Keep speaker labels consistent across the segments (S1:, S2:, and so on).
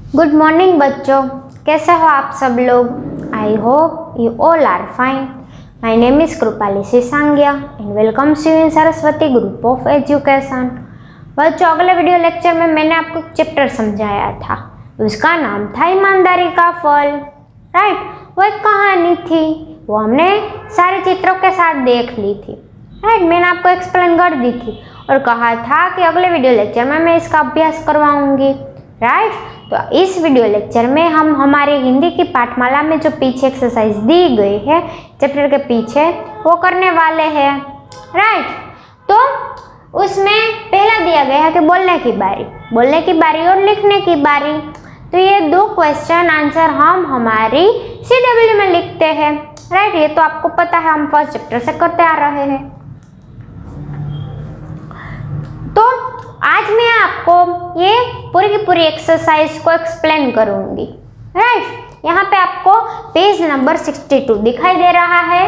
S1: Good morning बच्चों, कैसे हो आप सब लोग। I hope you all are fine. My name is Kripali Sisangiya and welcome you in Saraswati group of education. बच्चों, अगले वीडियो लेक्चर में मैंने आपको चैप्टर समझाया था, उसका नाम था ईमानदारी का फल। राइट, वो एक कहानी थी, वो हमने सारे चित्रों के साथ देख ली थी। राइट, मैंने आपको एक्सप्लेन कर दी थी और कहा था कि अगले वीडियो लेक्चर में मैं इसका अभ्यास करवाऊंगी। राइट, तो इस वीडियो लेक्चर में हम हमारे हिंदी की पाठमाला में जो पीछे एक्सरसाइज दी गई है चैप्टर के पीछे, वो करने वाले हैं। राइट, तो उसमें पहला दिया गया है कि बोलने की बारी और लिखने की बारी। तो ये दो क्वेश्चन आंसर हम हमारी CW में लिखते हैं। राइट, ये तो आपको पता है, हम फर्स्ट चैप्टर से करते आ रहे हैं। तो आज मैं आपको ये पूरी की पूरी एक्सरसाइज को एक्सप्लेन करूंगी। राइट, यहाँ पे आपको पेज नंबर 62 दिखाई दे रहा है।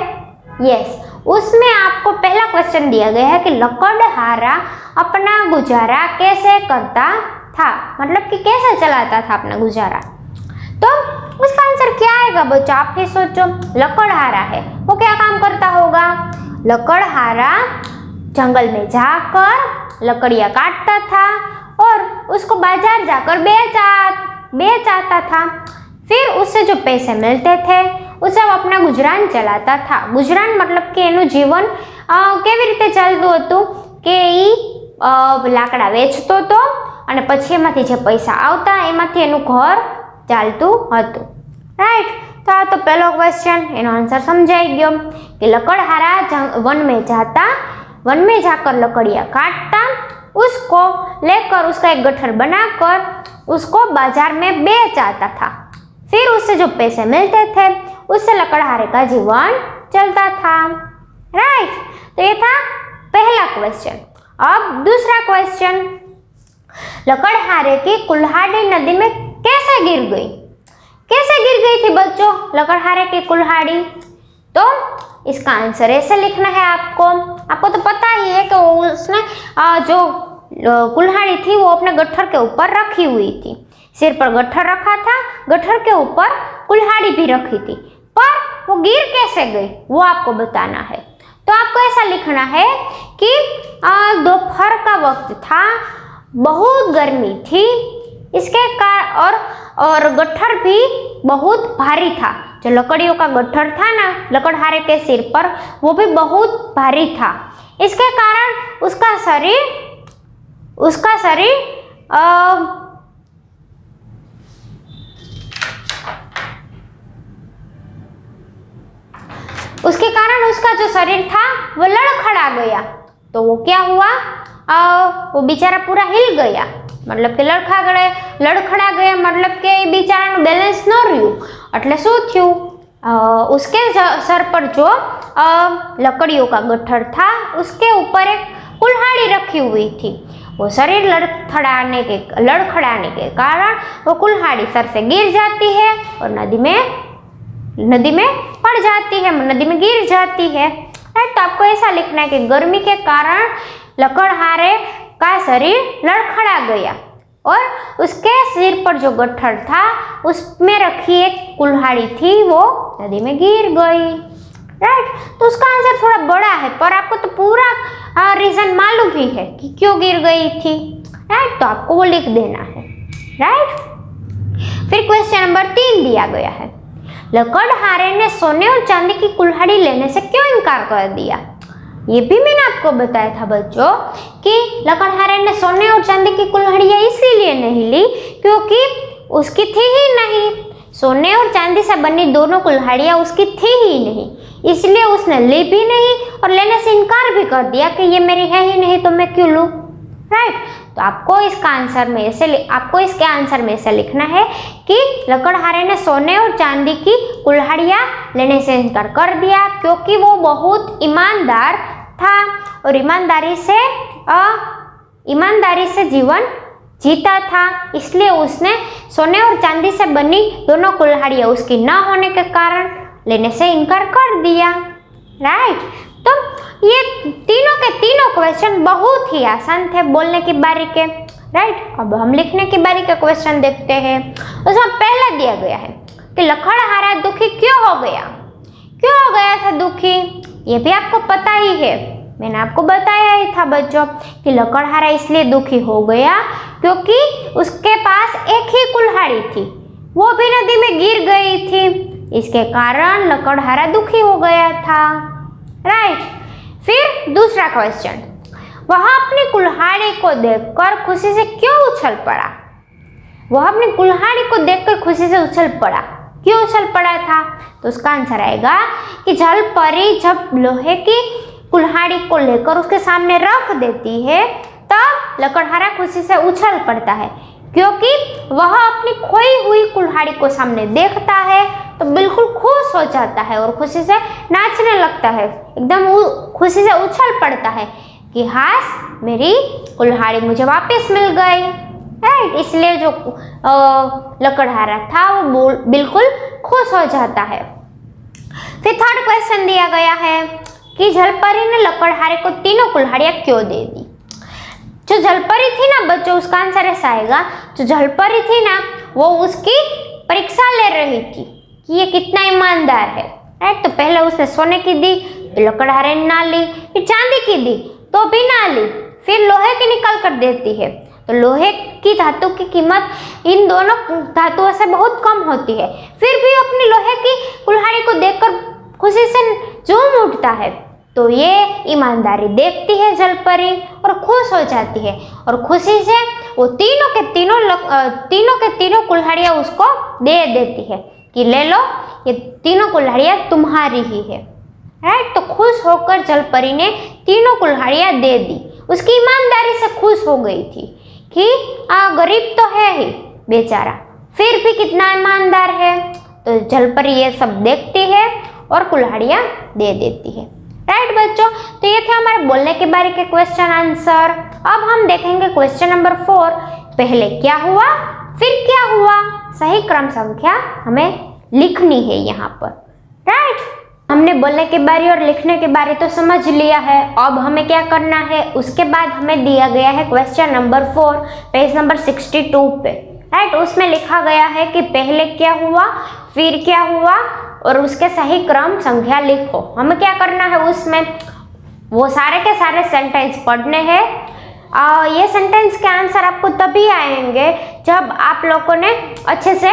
S1: यस, उसमें आपको पहला क्वेश्चन दिया गया है कि लकड़हारा अपना गुजारा कैसे करता था, मतलब कि कैसे चलाता था अपना गुजारा। तो उसका आंसर क्या आएगा बच्चों, आप ही सोचो। लकड़हारा है, वो क्या काम करता होगा। लकड़हारा जंगल में जाकर लकड़ियाँ काटता था और उसको बाजार जाकर बेचाता था। फिर उससे जो पैसे मिलते थे उससे वो अपना गुजरान चलाता था। गुजरान मतलब कि एनु जीवन केवी रीते चालતું હતું કે ઈ લાકડા વેચતો હતો અને પછી એમાંથી જે પૈસા આવતા એમાંથી એનું ઘર ચાલતું હતું। રાઈટ, तो आ तो पहलो क्वेश्चन, एनो आंसर समझाई गयो कि लकड़हारा वन में जाकर लकड़ियाँ काटता, उसको लेकर उसका एक गट्ठर बनाकर उसको बाजार में बेचाता था। फिर उससे जो पैसे मिलते थे उससे लकड़हारे का जीवन चलता था। राइट, तो ये था पहला क्वेश्चन। अब दूसरा क्वेश्चन, लकड़हारे की कुल्हाड़ी नदी में कैसे गिर गई थी बच्चों लकड़हारे की कुल्हाड़ी। तो इसका आंसर ऐसे लिखना है आपको तो पता ही है कि उसने जो कुल्हाड़ी थी वो अपने गट्ठर के ऊपर रखी हुई थी। सिर पर गट्ठर रखा था, गट्ठर के ऊपर कुल्हाड़ी भी रखी थी, पर वो गिर कैसे गई वो आपको बताना है। तो आपको ऐसा लिखना है कि दोपहर का वक्त था, बहुत गर्मी थी, इसके कारण और गट्ठर भी बहुत भारी था। जो लकड़ियों का गट्ठर था ना लकड़हारे के सिर पर, वो भी बहुत भारी था। इसके कारण उसका जो शरीर था वो लड़खड़ा गया। तो वो क्या हुआ, वो बेचारा पूरा हिल गया, मतलब कि लड़खड़ा गया मतलब कि बेचाराનું બેલેન્સ ન રહ્યું। એટલે શું થયું, उसके सर पर जो लकड़ियों का गट्ठर था उसके ऊपर एक कुल्हाड़ी रखी हुई थी। वो शरीर लड़खड़ाने के कारण वो कुल्हाड़ी सर से गिर जाती है और नदी में पड़ जाती है, नदी में गिर जाती है। तो आपको ऐसा लिखना है कि गर्मी के कारण लकड़हारे का शरीर लड़खड़ा गया और उसके सिर पर जो गट्ठर था उसमें रखी एक कुल्हाड़ी थी वो नदी में गिर गई। राइट, तो उसका आंसर थोड़ा बड़ा है पर आपको तो पूरा रीजन मालूम ही है कि क्यों गिर गई थी। राइट, तो आपको वो लिख देना है। राइट, फिर क्वेश्चन नंबर 3 दिया गया है, लकड़हारे ने सोने और चांदी की कुल्हाड़ी लेने से क्यों इनकार कर दिया। ये भी मैंने आपको बताया था बच्चों कि लकड़हारे ने सोने और चांदी की कुल्हाड़ियाँ इसीलिए नहीं ली क्योंकि उसकी थी ही नहीं। सोने और चांदी से बनी दोनों कुल्हाड़ियाँ उसकी थी ही नहीं, इसलिए उसने ली भी नहीं और लेने से इनकार भी कर दिया कि ये मेरी है ही नहीं तो मैं क्यों लूँ। राइट, तो आपको इसके आंसर में ऐसे लिखना है कि लकड़हारे ने सोने और चांदी की कुल्हाड़ियाँ लेने से इनकार कर दिया क्योंकि वो बहुत ईमानदार था और ईमानदारी से जीवन जीता था, इसलिए उसने सोने और चांदी से बनी दोनों कुल्हाड़ियाँ उसकी न होने के कारण लेने से इनकार कर दिया। राइट, तो ये तीनों के तीनों क्वेश्चन बहुत ही आसान थे बोलने की बारी के। राइट। अब हम लिखने की बारी का क्वेश्चन देखते हैं। उसमें पहला दिया गया है कि लकड़हारा दुखी क्यों हो गया। क्यों हो गया था दुखी, ये भी आपको पता ही है, मैंने आपको बताया ही था बच्चों कि लकड़हारा इसलिए दुखी हो गया क्योंकि उसके पास एक ही कुल्हाड़ी थी, वो भी नदी में गिर गई थी, इसके कारण लकड़हारा दुखी हो गया था, राइट। फिर दूसरा क्वेश्चन, वह अपनी कुल्हाड़ी को देखकर खुशी से क्यों उछल पड़ा। वह अपनी कुल्हाड़ी को देखकर खुशी से उछल पड़ा, क्यों उछल पड़ा था, तो उसका आंसर आएगा कि जल परी जब लोहे की कुल्हाड़ी को लेकर उसके सामने रख देती है तब लकड़हारा खुशी से उछल पड़ता है, क्योंकि वह अपनी खोई हुई कुल्हाड़ी को सामने देखता है तो बिल्कुल खुश हो जाता है और खुशी से नाचने लगता है, एकदम खुशी से उछल पड़ता है कि हाश मेरी कुल्हाड़ी मुझे वापस मिल गई, राइट। इसलिए जो लकड़हारा था वो बिल्कुल खुश हो जाता है। फिर थर्ड क्वेश्चन दिया गया है कि जलपरी ने लकड़हारे को तीनों कुल्हाड़ियां क्यों दे दी। जो जलपरी थी ना बच्चों, उसका आंसर ऐसा आएगा, जो जलपरी थी ना वो उसकी परीक्षा ले रही थी कि ये कितना ईमानदार है, राइट। तो पहले उसने सोने की दी तो लकड़हारे ने ना ली, फिर चांदी की दी तो भी ना ली, फिर लोहे की निकाल कर देती है। तो लोहे की धातु की कीमत इन दोनों धातुओं से बहुत कम होती है, फिर भी अपनी लोहे की कुल्हाड़ी को देखकर खुशी से झूम उठता है। तो ये ईमानदारी देखती है जलपरी और खुश हो जाती है और खुशी से वो तीनों के तीनों कुल्हाड़ियाँ उसको दे देती है कि ले लो, ये तीनों कुल्हाड़ियाँ तुम्हारी ही है, राइट। तो खुश होकर जलपरी ने तीनों कुल्हाड़ियाँ दे दी, उसकी ईमानदारी से खुश हो गई थी कि गरीब तो है ही बेचारा, फिर भी कितना ईमानदार है। तो जलपरी ये सब देखती है और कुल्हाड़ियाँ दे देती है, राइट बच्चों। तो ये थे हमारे बोलने के बारे के क्वेश्चन आंसर। अब हम देखेंगे क्वेश्चन नंबर 4, पहले क्या हुआ फिर क्या हुआ, सही क्रम संख्या हमें लिखनी है यहाँ पर, राइट। हमने बोलने के बारे और लिखने के बारे तो समझ लिया है, अब हमें क्या करना है, उसके बाद हमें दिया गया है क्वेश्चन नंबर 4 पेज नंबर 62 पे, राइट। उसमें लिखा गया है कि पहले क्या हुआ फिर क्या हुआ और उसके सही क्रम संख्या लिखो। हमें क्या करना है, उसमें वो सारे के सारे सेंटेंस पढ़ने हैं। ये सेंटेंस के आंसर आपको तभी आएंगे जब आप लोगों ने अच्छे से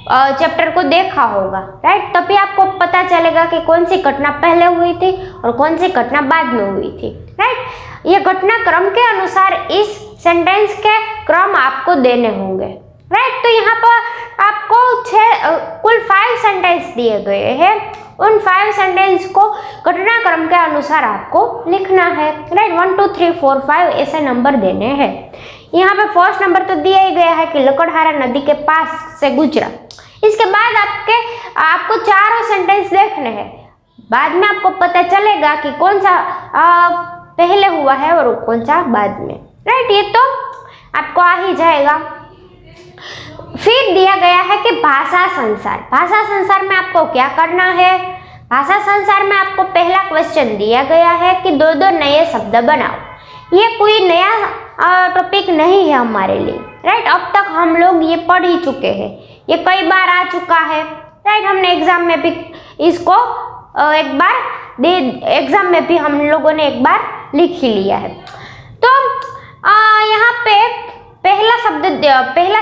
S1: चैप्टर को देखा होगा, राइट। तभी आपको पता चलेगा कि कौन सी घटना पहले हुई थी और कौन सी घटना बाद में हुई थी, राइट। ये घटना क्रम के अनुसार इस सेंटेंस के क्रम आपको देने होंगे, राइट। तो यहाँ पर आपको कुल 5 सेंटेंस दिए गए हैं, उन 5 सेंटेंस को घटनाक्रम के अनुसार आपको लिखना है, राइट। 1 2 3 4 5 ऐसे नंबर देने हैं। यहाँ पे फर्स्ट नंबर तो दिया ही गया है कि लकड़हारा नदी के पास से गुजरा। इसके बाद आपको चारों सेंटेंस देखने हैं, बाद में आपको पता चलेगा कि कौन सा पहले हुआ है और कौन सा बाद में, राइट। ये तो आपको आ ही जाएगा। फिर दिया गया है कि भाषा संसार। भाषा संसार में आपको क्या करना है, भाषा संसार में आपको पहला क्वेश्चन दिया गया है कि 2-2 नए शब्द बनाओ। ये कोई नया टॉपिक नहीं है हमारे लिए, राइट। अब तक हम लोग ये पढ़ ही चुके हैं, ये कई बार आ चुका है, राइट। हमने एग्जाम में भी इसको एग्जाम में भी हम लोगों ने एक बार लिख ही लिया है। तो यहाँ पे पहला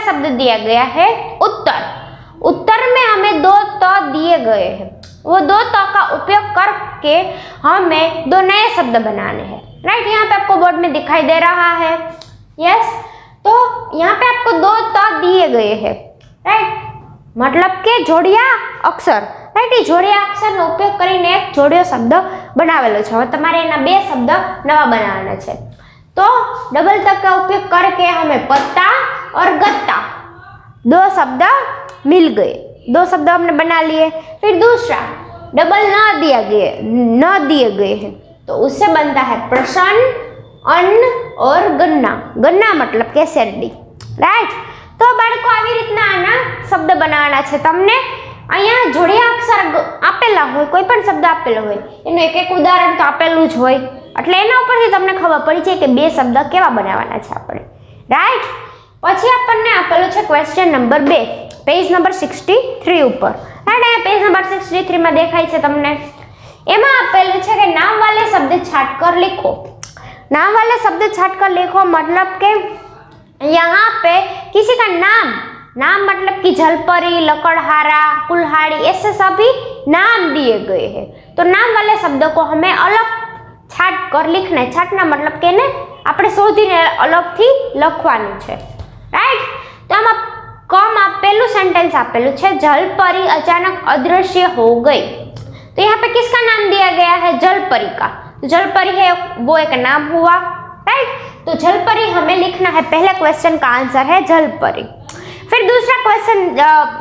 S1: शब्द दिया गया है उत्तर। उत्तर में हमें 2 त दिए गए हैं, वो 2 त का उपयोग करके हमें 2 नए शब्द बनाने हैं, राइट। यहाँ पे आपको बोर्ड में दिखाई दे रहा है, यस। तो यहाँ पे आपको 2 त दिए गए हैं, राइट, मतलब के जोड़िया अक्षर, राइट। ये जोड़िया अक्षरનો ઉપયોગ કરીને એક જોડિયો શબ્દ બનાવેલો છે। હવે તમારે એના 2 શબ્દ નવા બનાવવાના છે। तो डबल तक का उपयोग करके हमें पत्ता और गत्ता 2 शब्द मिल गए, 2 शब्द हमने बना लिए। फिर दूसरा डबल न दिए गए हैं, तो उससे बनता है प्रसन्न, अन्न और गन्ना। गन्ना मतलब के शेरडी, राइट। तो बाळको આવી રીતના આના શબ્દ બનાવવાના છે। તમને અહીંયા જોડિયા અક્ષર આપેલા હોય, કોઈ પણ શબ્દ આપેલો હોય એનું એક ઉદાહરણ તો આપેલું જ હોય, એટલે એના ઉપરથી તમને ખબર પડી જાય કે 2 શબ્દ કેવા બનાવવાના છે આપણે, राइट। પછી આપણને આપેલું છે ક્વેશ્ચન નંબર 2 પેજ નંબર 63 ઉપર, રાઈટ। આ પેજ નંબર 63 માં દેખાય છે તમને, એમાં આપેલું છે કે नाम वाले शब्द छाट कर लिखो। नाम वाले शब्द छाट कर लिखो मतलब के यहाँ पे किसी का नाम मतलब कि जलपरी, लकड़हारा, कुल्हाड़ी ऐसे सभी नाम दिए गए हैं। तो नाम वाले शब्द को हमें अलग छाट कर लिखना है। छाटना मतलब के ने આપણે શોધીને અલગથી લખવાનું છે, રાઈટ। તો આમાં કમ આપેલું સેન્ટેન્સ આપેલું છે जलपरी अचानक अदृश्य हो गई। तो यहाँ पे किसका नाम दिया गया है? जलपरी का। तो जलपरी है वो एक नाम हुआ, राइट। तो जलपरी हमें लिखना है, पहले क्वेश्चन का आंसर है जलपरी। फिर दूसरा क्वेश्चन,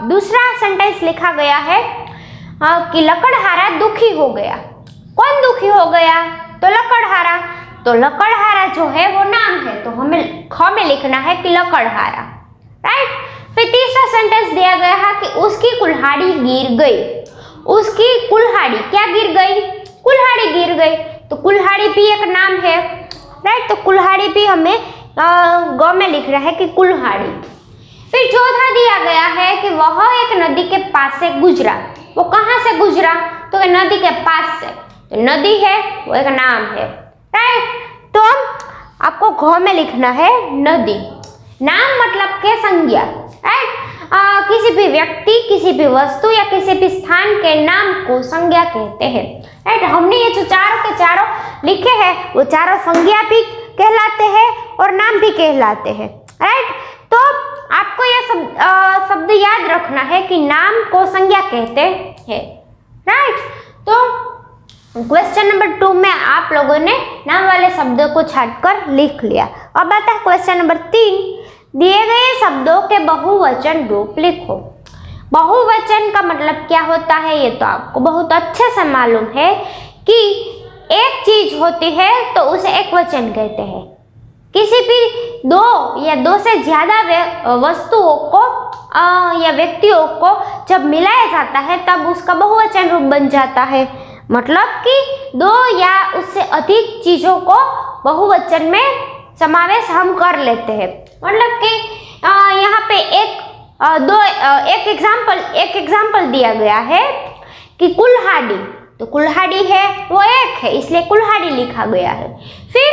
S1: दूसरा सेंटेंस लिखा गया है कि लकड़हारा दुखी हो गया। कौन दुखी हो गया? तो लकड़हारा। तो लकड़हारा जो है वो नाम है, तो हमें ख में लिखना है कि लकड़हारा, राइट। फिर तीसरा सेंटेंस दिया गया है कि उसकी कुल्हाड़ी गिर गई। उसकी कुल्हाड़ी क्या गिर गई? कुल्हाड़ी गिर गई। तो कुल्हाड़ी भी एक नाम है, राइट। तो कुल्हाड़ी भी हमें ग में लिखना है कि कुल्हाड़ी। फिर चौथा दिया गया है कि वह एक नदी के पास से गुजरा। वो कहाँ से गुजरा? तो नदी के पास से। तो नदी है वो एक नाम है, राइट। तो आपको घ में लिखना है नदी। नाम मतलब के संज्ञा, राइट। किसी भी व्यक्ति, किसी भी वस्तु या किसी भी स्थान के नाम को संज्ञा कहते हैं, राइट। हमने ये जो चारों के चारों लिखे हैं वो चारों संज्ञा भी कहलाते हैं और नाम भी कहलाते हैं, राइट। तो आपको ये शब्द याद रखना है कि नाम को संज्ञा कहते हैं, राइट। तो क्वेश्चन नंबर 2 में आप लोगों ने नाम वाले शब्दों को छाटकर लिख लिया। अब आता है क्वेश्चन नंबर 3, दिए गए शब्दों के बहुवचन रूप लिखो। बहुवचन का मतलब क्या होता है ये तो आपको बहुत अच्छे से मालूम है कि एक चीज होती है तो उसे एक वचन कहते हैं। किसी भी दो या दो से ज्यादा वस्तुओं को या व्यक्तियों को जब मिलाया जाता है तब उसका बहुवचन रूप बन जाता है। मतलब कि दो या उससे अधिक चीजों को बहुवचन में समावेश हम कर लेते हैं। मतलब कि यहाँ पे एक एग्जाम्पल दिया गया है कि कुल्हाड़ी। तो कुल्हाड़ी है वो एक है इसलिए कुल्हाड़ी लिखा गया है। फिर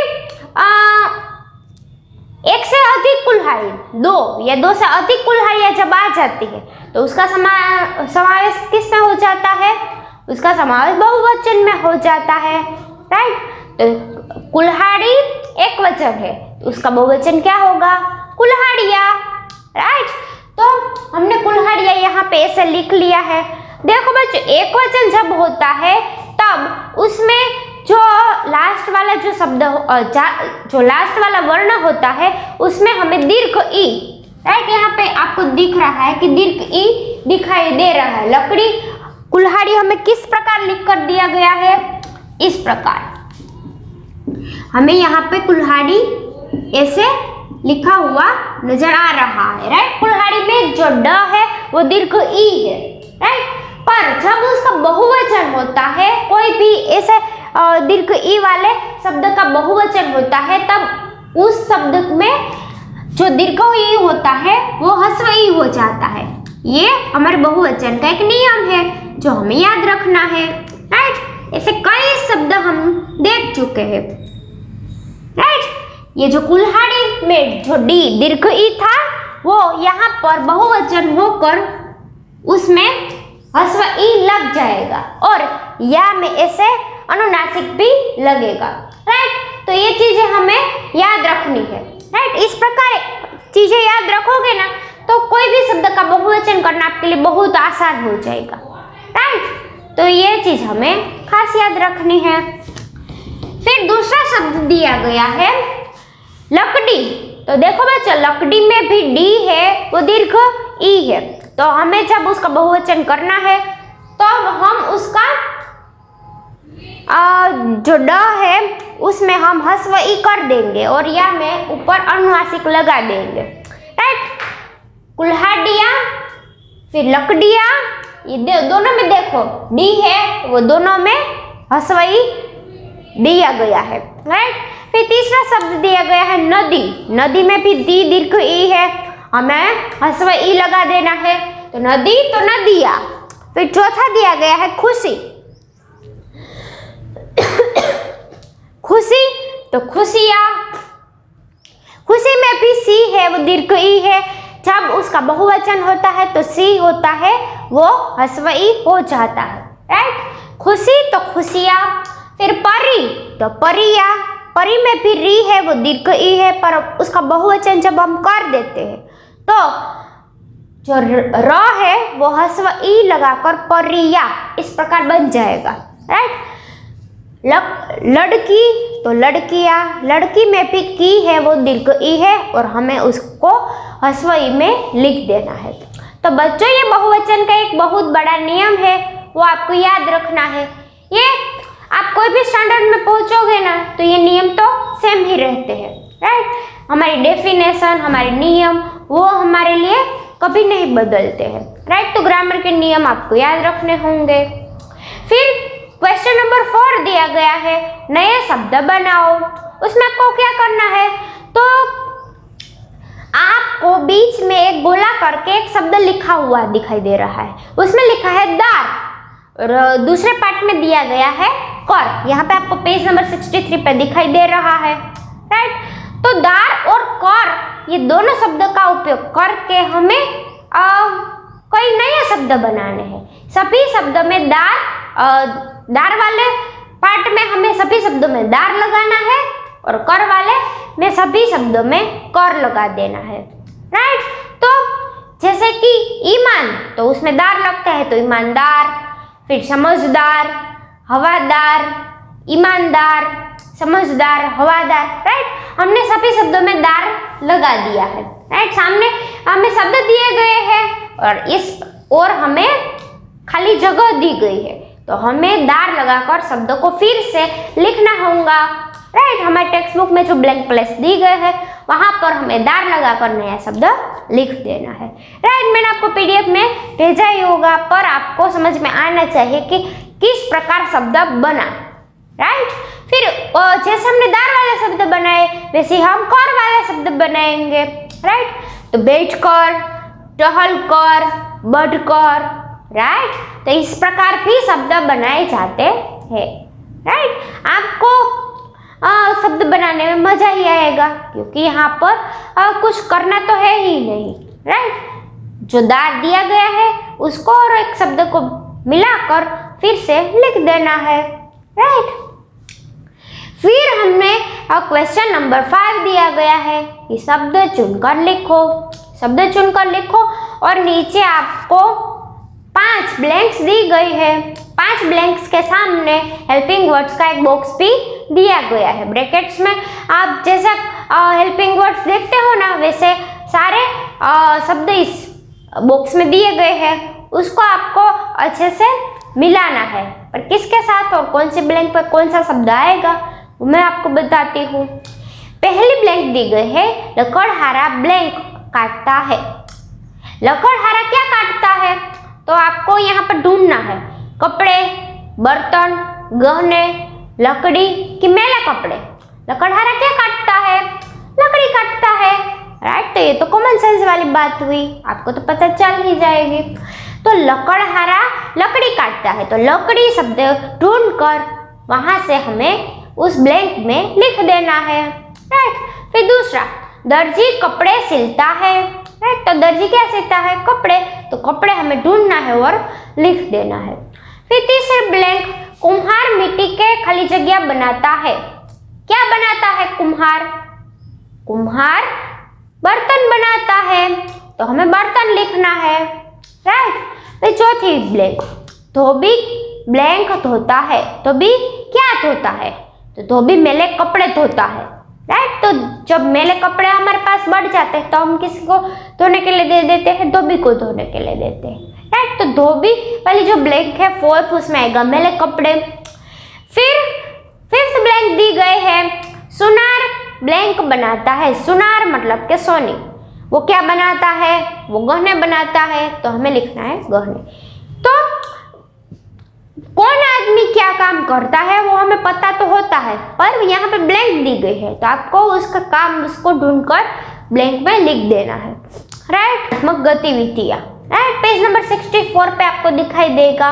S1: एक से अधिक कुल्हाड़ी, दो या दो से अधिक कुल्हाड़ियाँ जब आ जाती है तो उसका समावेश किस में हो जाता है? उसका समावेश बहुवचन में हो जाता है, राइट। तो कुल्हाड़ी एक वचन है तो उसका बहुवचन क्या होगा? कुल्हाड़ियाँ, राइट। तो हमने कुल्हाड़ियाँ यहाँ पे ऐसे लिख लिया है। देखो बच्चों, एक वचन जब होता है तब उसमें जो लास्ट वाला जो शब्द जो लास्ट वाला वर्ण होता है उसमें हमें दीर्घ ई, राइट। यहाँ पे आपको दिख रहा है कि दीर्घ ई दिखाई दे रहा है। लकड़ी, कुल्हाड़ी हमें किस प्रकार लिख कर दिया गया है? इस प्रकार हमें यहाँ पे कुल्हाड़ी ऐसे लिखा हुआ नजर आ रहा है, राइट। कुल्हाड़ी में जो ड है वो दीर्घ ई है, राइट। पर जब उसका बहुवचन होता है, कोई भी ऐसे दीर्घ ई वाले शब्द का बहुवचन होता है तब उस शब्द में जो दीर्घ ई होता है वो ह्रस्व ई हो जाता है। ये हमारे बहुवचन का एक नियम है जो हमें याद रखना है, राइट। ऐसे कई शब्द हम देख चुके हैं, राइट। ये जो कुल्हाड़ी में जो डी दीर्घ ई था वो यहाँ पर बहुवचन होकर उसमें ह्रस्व ई लग जाएगा और या में ऐसे अनुनासिक भी लगेगा, राइट। तो ये चीजें हमें याद रखनी है, राइट। इस प्रकार चीजें याद रखोगे ना तो कोई भी शब्द का बहुवचन करना आपके लिए बहुत आसान हो जाएगा, राइट। तो ये चीज हमें खास याद रखनी है। फिर दूसरा शब्द दिया गया है लकड़ी। तो देखो बच्चों, लकड़ी में भी डी है वो दीर्घ ई है। तो हमें जब उसका बहुवचन करना है तो हम उसका जो ड है उसमें हम ह्रस्व ई कर देंगे और या में ऊपर अनुनासिक लगा देंगे, राइट। कुल्हाड़ियाँ, फिर लकड़ियाँ, ये दोनों में देखो डी है वो दोनों में ह्रस्व ई दिया गया है। राइट। फिर तीसरा शब्द दिया गया है नदी। नदी में भी दी दीर्घ ई है, हमें ह्रस्व ई लगा देना है, तो नदी तो नदिया। फिर चौथा दिया गया है खुशी। खुशी तो खुशियाँ। खुशी में भी सी है, वो दीर्घ ई है। जब उसका बहुवचन होता है तो सी होता है, वो ह्रस्व ई हो जाता है, राइट। खुशी तो खुशियाँ। फिर परी तो परिया। परी में भी री है, वो दीर्घ ई है, पर उसका बहुवचन जब हम कर देते हैं तो जो र है वो ह्रस्व ई लगाकर परिया इस प्रकार बन जाएगा, राइट। लड़की तो लड़कियाँ। लड़की में भी की है, वो दीर्घ ई है और हमें उसको ह्रस्व ई में लिख देना है। तो बच्चों, ये बहुवचन का एक बहुत बड़ा नियम है, वो आपको याद रखना है। ये आप कोई भी स्टैंडर्ड में पहुंचोगे ना तो ये नियम तो सेम ही रहते हैं, राइट। हमारी डेफिनेशन, हमारे नियम वो हमारे लिए कभी नहीं बदलते हैं, राइट। तो ग्रामर के नियम आपको याद रखने होंगे। फिर क्वेश्चन नंबर 4 दिया गया है, नए शब्द बनाओ। उसमें आपको क्या करना है, तो आपको बीच में एक गोला करके एक शब्द लिखा हुआ दिखाई दे रहा है, उसमें लिखा है दार और दूसरे पार्ट में दिया गया है कर। यहाँ पे आपको पेज नंबर 63 पे दिखाई दे रहा है, राइट। तो दार और कर ये दोनों शब्द का उपयोग करके हमें कोई नया शब्द बनाने हैं। सभी शब्द में दार वाले पार्ट में हमें सभी शब्दों में दार लगाना है और कर वाले में सभी शब्दों में कर लगा देना है, राइट। तो जैसे कि ईमान तो उसमें दार लगता है तो ईमानदार। फिर समझदार, हवादार, ईमानदार, समझदार, हवादार, राइट। हमने सभी शब्दों में दार लगा दिया है, राइट। सामने हमें शब्द दिए गए हैं और हमें खाली जगह दी गई है, तो हमें दार लगाकर शब्दों को फिर से लिखना होगा, राइट। हमारे टेक्स्ट बुक में जो ब्लैंक प्लेस दी गए है वहां पर हमें दार लगाकर नया शब्द लिख देना है, राइट। मैंने आपको पीडीएफ में भेजा ही होगा, पर आपको समझ में आना चाहिए कि किस प्रकार शब्द बना, राइट। फिर जैसे हमने दार वाले शब्द बनाए वैसे हम कर वाले शब्द बनाएंगे, राइट। तो बैठकर, टहलकर, बढ़कर, राइट। तो इस प्रकार भी शब्द बनाए जाते हैं, राइट। आपको शब्द बनाने में मजा ही आएगा क्योंकि यहाँ पर कुछ करना तो है ही नहीं, राइट। जो दार दिया गया है उसको और एक शब्द को मिलाकर फिर से लिख देना है, राइट। फिर हमने क्वेश्चन नंबर 5 दिया गया है कि शब्द चुनकर लिखो। शब्द चुनकर लिखो और नीचे आपको 5 ब्लैंक्स दी गई है। 5 ब्लैंक्स के सामने हेल्पिंग वर्ड्स का एक बॉक्स भी दिया गया है ब्रैकेट्स में। आप जैसा हेल्पिंग वर्ड्स देखते हो ना वैसे सारे शब्द इस बॉक्स में दिए गए हैं, उसको आपको अच्छे से मिलाना है। पर किसके साथ और कौन से ब्लैंक पर कौन सा शब्द आएगा वो मैं आपको बताती हूँ। पहली ब्लैंक दी गई है, लकड़हारा ब्लैंक काटता है। लकड़हारा क्या काटता है, तो आपको यहाँ पर ढूंढना है कपड़े, बर्तन, गहने, लकड़ी कि मेले कपड़े। लकड़हारा क्या काटता है, लकड़ी काटता है, राइट। तो ये तो कॉमन सेंस वाली बात हुई, आपको तो पता चल ही जाएगी। तो लकड़हारा लकड़ी काटता है, तो लकड़ी शब्द ढूंढकर वहां से हमें उस ब्लैंक में लिख देना है, राइट। फिर दूसरा, दर्जी कपड़े सिलता है, राइट। तो दर्जी क्या सिलता है, कपड़े, तो कपड़े हमें ढूंढना है और लिख देना है। फिर तीसरे ब्लैंक, कुम्हार मिट्टी के खाली जगह बनाता है। क्या बनाता है कुम्हार, कुम्हार बर्तन बनाता है, तो हमें बर्तन लिखना है, राइट। फिर चौथी ब्लैंक, धोबी ब्लैंक धोता है। धोबी क्या धोता है, तो धोबी मेले कपड़े धोता है, राइट। तो जब मेले कपड़े हमारे पास बढ़ जाते हैं तो हम किसी को धोने के लिए दे देते हैं, धोबी को धोने के लिए देते हैं, राइट। तो धोबी वाली जो ब्लैंक है फोर्थ उसमें आएगा मेले कपड़े। फिर फिफ्थ ब्लैंक दी गई है, सुनार ब्लैंक बनाता है। सुनार मतलब के सोने, वो क्या बनाता है, वो गहने बनाता है, तो हमें लिखना है गहने। तो कौन आदमी क्या काम करता है वो हमें पता तो होता है, पर यहाँ पे ब्लैंक दी गई है, तो आपको उसका काम उसको ढूंढकर ब्लैंक में लिख देना है। राइट, गतिविधियाँ। राइट, पेज नंबर 64 पे आपको दिखाई देगा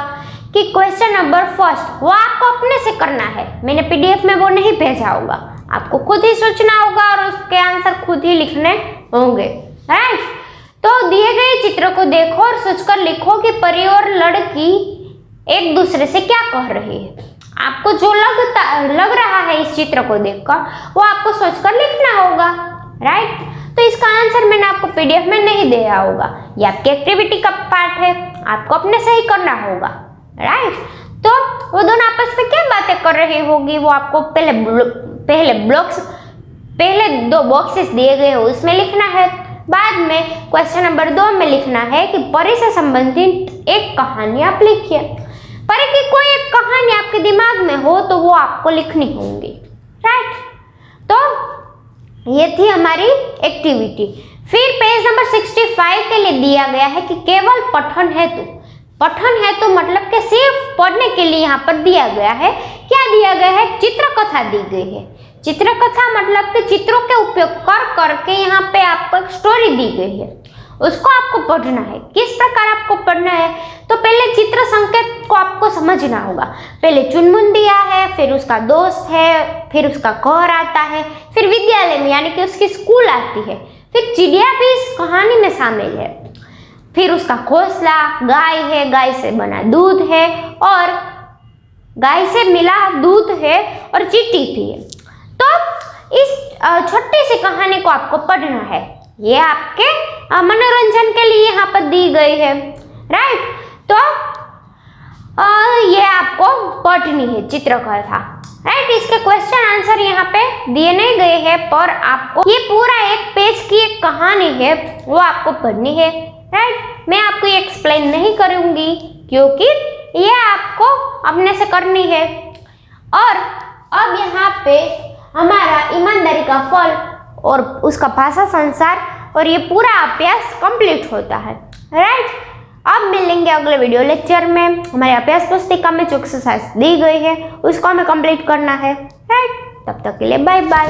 S1: कि क्वेश्चन नंबर फर्स्ट वो आपको अपने से करना है, मैंने पीडीएफ में वो नहीं भेजा होगा, आपको खुद ही सोचना होगा और उसके आंसर खुद ही लिखने होंगे। राइट, तो दिए गए चित्र को देखो और सोचकर लिखो कि परी और लड़की एक दूसरे से क्या कह रही है। आपको जो लग रहा है इस चित्र को देखकर वो आपको सोचकर लिखना होगा। राइट, तो इसका आंसर मैंने आपको पीडीएफ में नहीं दिया होगा, ये आपकी एक्टिविटी का पार्ट है, आपको अपने से ही करना होगा। राइट, तो वो दोनों आपस में क्या बातें कर रही होगी वो आपको पहले 2 बॉक्सेस दिए गए हो उसमें लिखना है। बाद में क्वेश्चन नंबर 2 में लिखना है कि परी से संबंधित एक कहानी आप लिखिए। परी की कोई एक कहानी आपके दिमाग में हो तो वो आपको लिखनी होगी। राइट, तो ये थी हमारी एक्टिविटी। फिर पेज नंबर 65 के लिए दिया गया है कि केवल पठन हेतु मतलब कि सिर्फ पढ़ने के लिए यहाँ पर दिया गया है। क्या दिया गया है? चित्रकथा दी गई है। चित्रकथा मतलब कि चित्रों के उपयोग करके यहाँ पे आपको एक स्टोरी दी गई है, उसको आपको पढ़ना है। किस प्रकार आपको पढ़ना है? तो पहले चित्र संकेत को आपको समझना होगा। पहले चुनमुन दिया है, फिर उसका दोस्त है, फिर उसका घर आता है, फिर विद्यालय में यानी कि उसकी स्कूल आती है, फिर चिड़िया भी इस कहानी में शामिल है, फिर उसका घोंसला, गाय है, गाय से बना दूध है और गाय से मिला दूध है और चींटी भी है। तो इस छोटी सी कहानी को आपको पढ़ना है, ये आपके मनोरंजन के लिए यहाँ पर दी गई है। राइट, तो ये आपको पढ़नी है चित्रकथा। राइट, इसके क्वेश्चन आंसर यहाँ पे दिए नहीं गए हैं, पर आपको ये पूरा एक पेज की एक कहानी है वो आपको पढ़नी है। राइट, मैं आपको ये एक्सप्लेन नहीं करूंगी क्योंकि ये आपको अपने से करनी है। और अब यहाँ पे हमारा ईमानदारी का फल और उसका भाषा संसार और ये पूरा अभ्यास कंप्लीट होता है। राइट, अब मिलेंगे अगले वीडियो लेक्चर में। हमारे अभ्यास पुस्तिका में जो एक्सरसाइज दी गई है उसको हमें कंप्लीट करना है। राइट, तब तक के लिए बाय बाय।